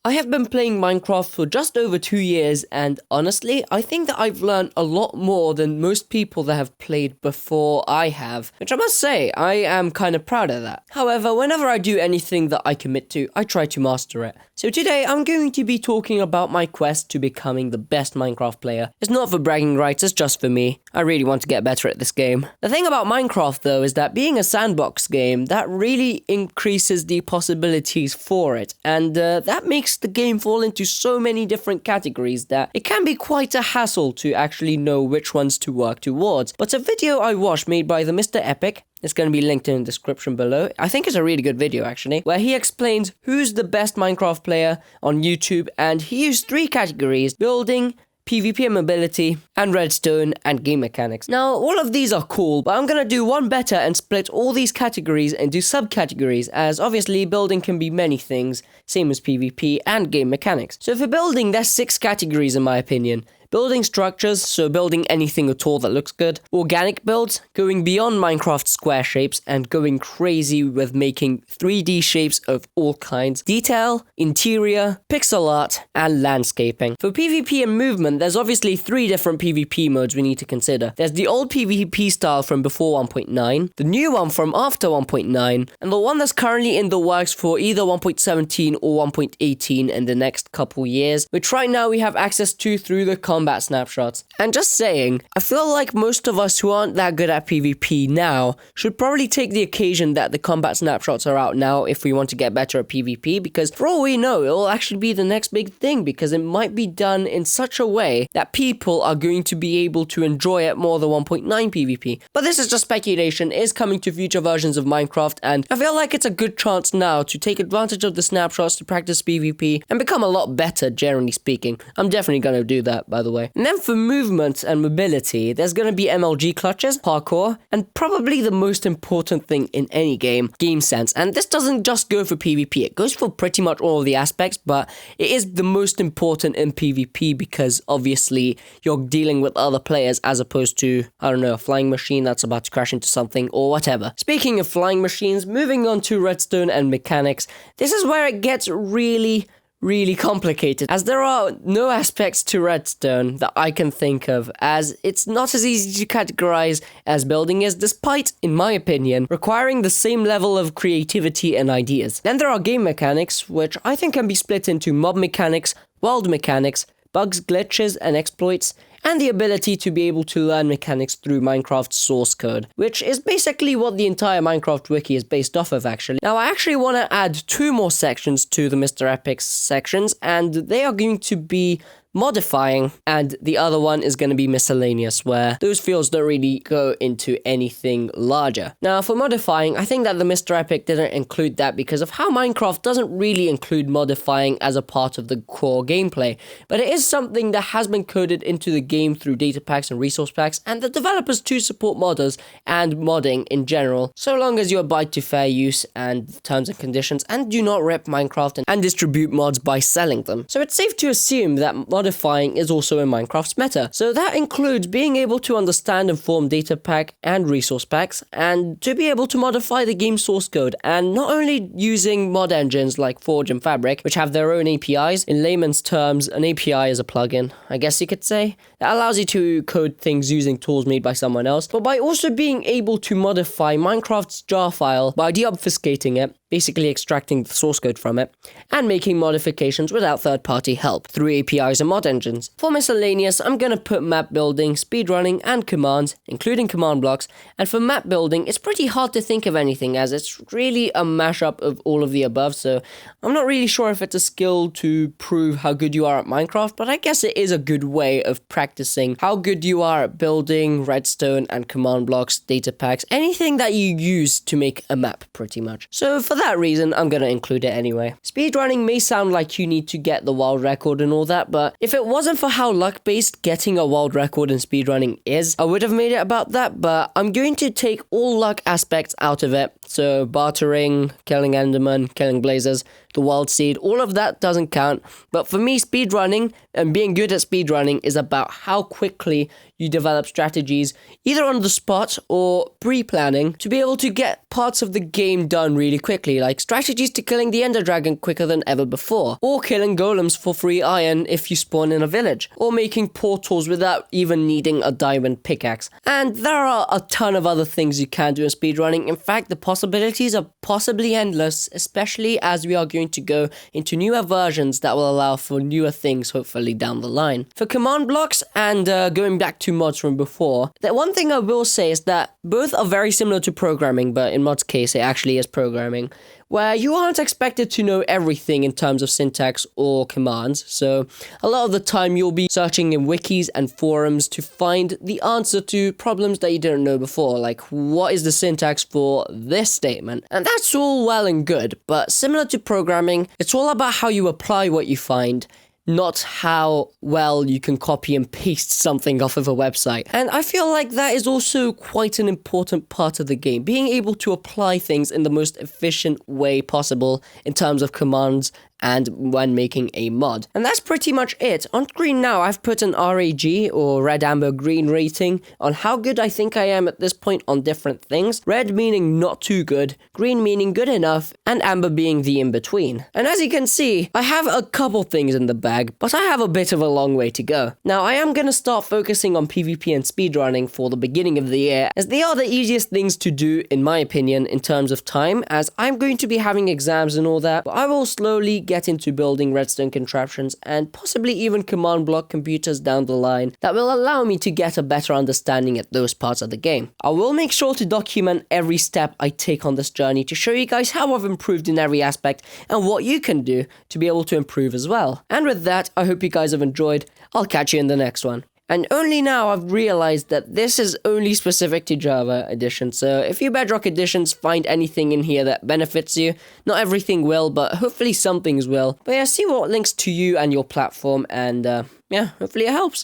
I have been playing Minecraft for just over 2 years, and honestly, I think that I've learned a lot more than most people that have played before I have, which I must say, I am kind of proud of that. However, whenever I do anything that I commit to, I try to master it. So today, I'm going to be talking about my quest to becoming the best Minecraft player. It's not for bragging rights, it's just for me. I really want to get better at this game. The thing about Minecraft, though, is that being a sandbox game, that really increases the possibilities for it, and that makes the game fall into so many different categories that it can be quite a hassle to actually know which ones to work towards. But a video I watched made by the Mr. Epic, it's going to be linked in the description below. I think it's a really good video actually, where he explains who's the best Minecraft player on YouTube, and he used 3 categories: building, PvP and mobility, and redstone and game mechanics. Now, all of these are cool, but I'm gonna do one better and split all these categories into subcategories, as obviously building can be many things, same as PvP and game mechanics. So for building, there's 6 categories in my opinion. Building structures, so building anything at all that looks good. Organic builds, going beyond Minecraft square shapes and going crazy with making 3D shapes of all kinds. Detail, interior, pixel art, and landscaping. For PvP and movement, there's obviously 3 different PvP modes we need to consider. There's the old PvP style from before 1.9, the new one from after 1.9, and the one that's currently in the works for either 1.17 or 1.18 in the next couple years, which right now we have access to through the combat snapshots. And just saying, I feel like most of us who aren't that good at PvP now should probably take the occasion that the combat snapshots are out now if we want to get better at PvP, because for all we know, it will actually be the next big thing, because it might be done in such a way that people are going to be able to enjoy it more than 1.9 PvP. But this is just speculation. It is coming to future versions of Minecraft, and I feel like it's a good chance now to take advantage of the snapshots to practice PvP and become a lot better, generally speaking. I'm definitely going to do that, by the way. And then for movement and mobility, there's going to be MLG clutches, parkour, and probably the most important thing in any game sense. And this doesn't just go for PvP, it goes for pretty much all of the aspects, but it is the most important in PvP because obviously you're dealing with other players as opposed to, I don't know, a flying machine that's about to crash into something or whatever. Speaking of flying machines, moving on to redstone and mechanics, this is where it gets really complicated, as there are no aspects to redstone that I can think of, as it's not as easy to categorize as building is, despite, in my opinion, requiring the same level of creativity and ideas. Then there are game mechanics, which I think can be split into mob mechanics, world mechanics, bugs, glitches, and exploits, and the ability to be able to learn mechanics through Minecraft's source code, which is basically what the entire Minecraft wiki is based off of, actually. Now, I actually want to add 2 more sections to the Mr. Epic's sections, and they are going to be modifying, and the other one is going to be miscellaneous, where those fields don't really go into anything larger. Now, for modifying, I think that the Mr. Epic didn't include that because of how Minecraft doesn't really include modifying as a part of the core gameplay, but it is something that has been coded into the game through data packs and resource packs, and the developers do support modders and modding in general, so long as you abide to fair use and terms and conditions and do not rip Minecraft and distribute mods by selling them. So it's safe to assume that modifying is also in Minecraft's meta. So that includes being able to understand and form data pack and resource packs, and to be able to modify the game source code, and not only using mod engines like Forge and Fabric, which have their own APIs. In layman's terms, an API is a plugin, I guess you could say, that allows you to code things using tools made by someone else, but by also being able to modify Minecraft's jar file by deobfuscating it, basically extracting the source code from it, and making modifications without third-party help through APIs and mod engines. For miscellaneous, I'm gonna put map building, speedrunning, and commands, including command blocks, and for map building, it's pretty hard to think of anything, as it's really a mashup of all of the above, so I'm not really sure if it's a skill to prove how good you are at Minecraft, but I guess it is a good way of practicing how good you are at building redstone and command blocks, data packs, anything that you use to make a map, pretty much. So for that reason, I'm gonna include it anyway. Speedrunning may sound like you need to get the world record and all that, but if it wasn't for how luck-based getting a world record in speedrunning is, I would have made it about that, but I'm going to take all luck aspects out of it, So bartering, killing Enderman, killing Blazers, the Wild Seed, all of that doesn't count. But for me, speedrunning and being good at speedrunning is about how quickly you develop strategies, either on the spot or pre-planning, to be able to get parts of the game done really quickly, like strategies to killing the Ender Dragon quicker than ever before, or killing golems for free iron if you spawn in a village, or making portals without even needing a diamond pickaxe. And there are a ton of other things you can do in speedrunning. In fact, the possibilities are possibly endless, especially as we are going to go into newer versions that will allow for newer things hopefully down the line. For command blocks and going back to mods from before, the one thing I will say is that both are very similar to programming, but in mods case it actually is programming, where you aren't expected to know everything in terms of syntax or commands. So a lot of the time you'll be searching in wikis and forums to find the answer to problems that you didn't know before, like what is the syntax for this statement? And that's all well and good, but similar to programming, it's all about how you apply what you find, not how well you can copy and paste something off of a website. And I feel like that is also quite an important part of the game, being able to apply things in the most efficient way possible in terms of commands and when making a mod. And that's pretty much it. On screen now, I've put an RAG, or red, amber, green rating, on how good I think I am at this point on different things. Red meaning not too good, green meaning good enough, and amber being the in-between. And as you can see, I have a couple things in the bag, but I have a bit of a long way to go. Now, I am going to start focusing on PvP and speedrunning for the beginning of the year, as they are the easiest things to do, in my opinion, in terms of time, as I'm going to be having exams and all that, but I will slowly get into building redstone contraptions and possibly even command block computers down the line that will allow me to get a better understanding at those parts of the game. I will make sure to document every step I take on this journey to show you guys how I've improved in every aspect and what you can do to be able to improve as well. And with that, I hope you guys have enjoyed. I'll catch you in the next one. And only now I've realized that this is only specific to Java Edition, so if you Bedrock Editions find anything in here that benefits you, not everything will, but hopefully some things will. But yeah, see what links to you and your platform, and yeah, hopefully it helps.